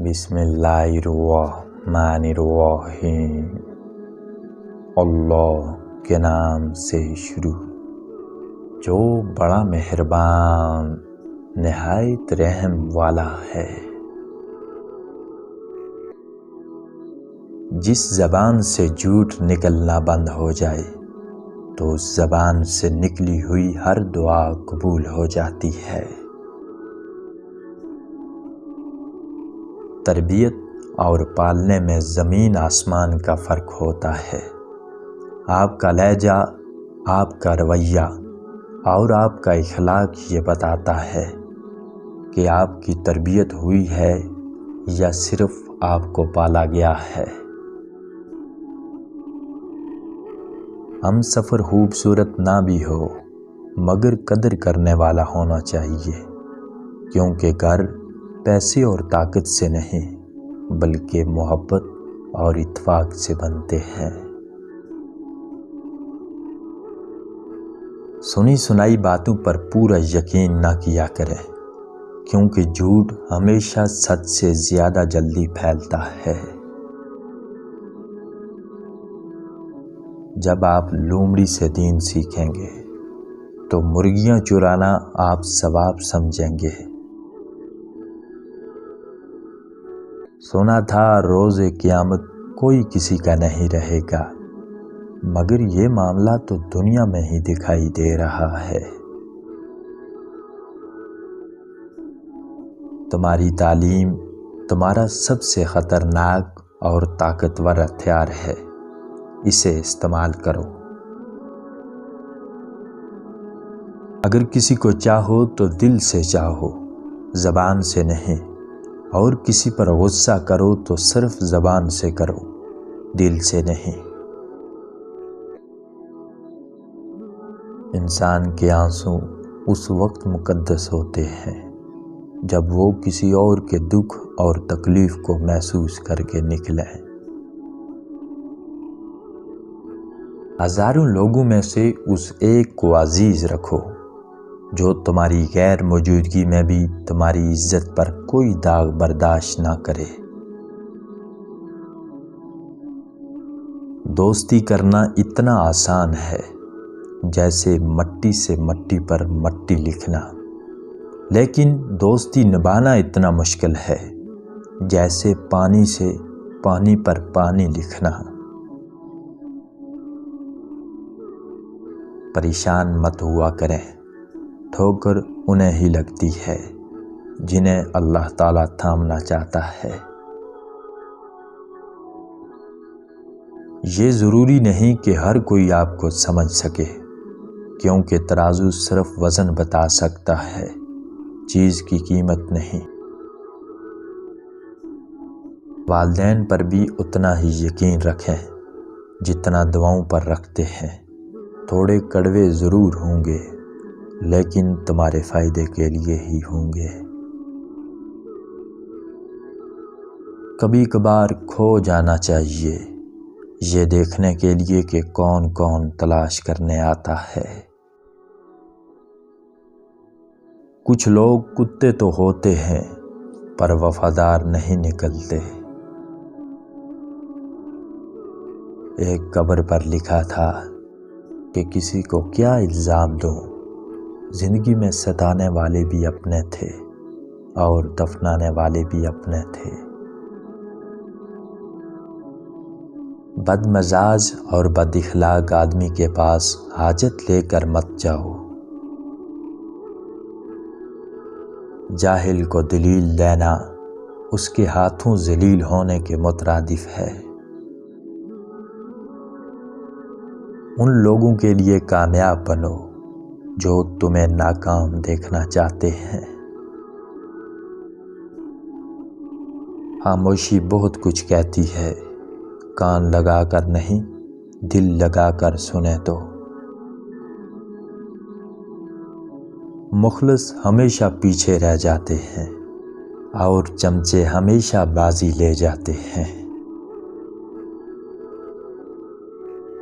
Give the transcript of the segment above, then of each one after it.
بسم اللہ الرحمن الرحیم۔ اللہ کے نام سے شروع جو بڑا مہربان نہایت رحم والا ہے۔ جس زبان سے جھوٹ نکلنا بند ہو جائے تو اس زبان سے نکلی ہوئی ہر دعا قبول ہو جاتی ہے۔ تربیت اور پالنے میں زمین آسمان کا فرق ہوتا ہے۔ آپ کا لہجہ، آپ کا رویہ اور آپ کا اخلاق یہ بتاتا ہے کہ آپ کی تربیت ہوئی ہے یا صرف آپ کو پالا گیا ہے۔ ہم سفر خوبصورت نہ بھی ہو مگر قدر کرنے والا ہونا چاہیے، کیونکہ گھر پیسے اور طاقت سے نہیں بلکہ محبت اور اتفاق سے بنتے ہیں۔ سنی سنائی باتوں پر پورا یقین نہ کیا کریں، کیونکہ جھوٹ ہمیشہ سچ سے زیادہ جلدی پھیلتا ہے۔ جب آپ لومڑی سے دین سیکھیں گے تو مرغیاں چرانا آپ ثواب سمجھیں گے۔ سنا تھا روز قیامت کوئی کسی کا نہیں رہے گا، مگر یہ معاملہ تو دنیا میں ہی دکھائی دے رہا ہے۔ تمہاری تعلیم تمہارا سب سے خطرناک اور طاقتور ہتھیار ہے، اسے استعمال کرو۔ اگر کسی کو چاہو تو دل سے چاہو، زبان سے نہیں، اور کسی پر غصہ کرو تو صرف زبان سے کرو، دل سے نہیں۔ انسان کے آنسو اس وقت مقدس ہوتے ہیں جب وہ کسی اور کے دکھ اور تکلیف کو محسوس کر کے نکلیں۔ ہزاروں لوگوں میں سے اس ایک کو عزیز رکھو جو تمہاری غیر موجودگی میں بھی تمہاری عزت پر کوئی داغ برداشت نہ کرے۔ دوستی کرنا اتنا آسان ہے جیسے مٹی سے مٹی پر مٹی لکھنا، لیکن دوستی نبھانا اتنا مشکل ہے جیسے پانی سے پانی پر پانی لکھنا۔ پریشان مت ہوا کریں، ٹھوکر انہیں ہی لگتی ہے جنہیں اللہ تعالیٰ تھامنا چاہتا ہے۔ یہ ضروری نہیں کہ ہر کوئی آپ کو سمجھ سکے، کیونکہ ترازو صرف وزن بتا سکتا ہے، چیز کی قیمت نہیں۔ والدین پر بھی اتنا ہی یقین رکھیں جتنا دعاؤں پر رکھتے ہیں۔ تھوڑے کڑوے ضرور ہوں گے لیکن تمہارے فائدے کے لیے ہی ہوں گے۔ کبھی کبھار کھو جانا چاہیے، یہ دیکھنے کے لیے کہ کون کون تلاش کرنے آتا ہے۔ کچھ لوگ کتے تو ہوتے ہیں پر وفادار نہیں نکلتے۔ ایک قبر پر لکھا تھا کہ کسی کو کیا الزام دوں، زندگی میں ستانے والے بھی اپنے تھے اور دفنانے والے بھی اپنے تھے۔ بد مزاج اور بد اخلاق آدمی کے پاس حاجت لے کر مت جاؤ۔ جاہل کو دلیل دینا اس کے ہاتھوں ذلیل ہونے کے مترادف ہے۔ ان لوگوں کے لیے کامیاب بنو جو تمہیں ناکام دیکھنا چاہتے ہیں۔ خاموشی بہت کچھ کہتی ہے، کان لگا کر نہیں دل لگا کر سنے تو۔ مخلص ہمیشہ پیچھے رہ جاتے ہیں اور چمچے ہمیشہ بازی لے جاتے ہیں۔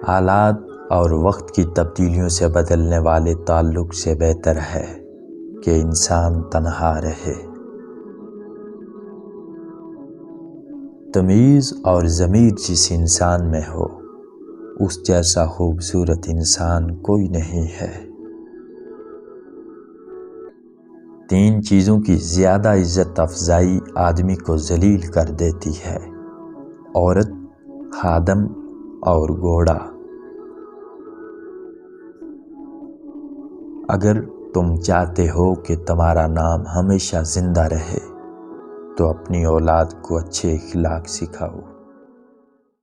حالات اور وقت کی تبدیلیوں سے بدلنے والے تعلق سے بہتر ہے کہ انسان تنہا رہے۔ تمیز اور ضمیر جس انسان میں ہو اس جیسا خوبصورت انسان کوئی نہیں ہے۔ 3 چیزوں کی زیادہ عزت افزائی آدمی کو ذلیل کر دیتی ہے: عورت، خادم اور گھوڑا۔ اگر تم چاہتے ہو کہ تمہارا نام ہمیشہ زندہ رہے تو اپنی اولاد کو اچھے اخلاق سکھاؤ۔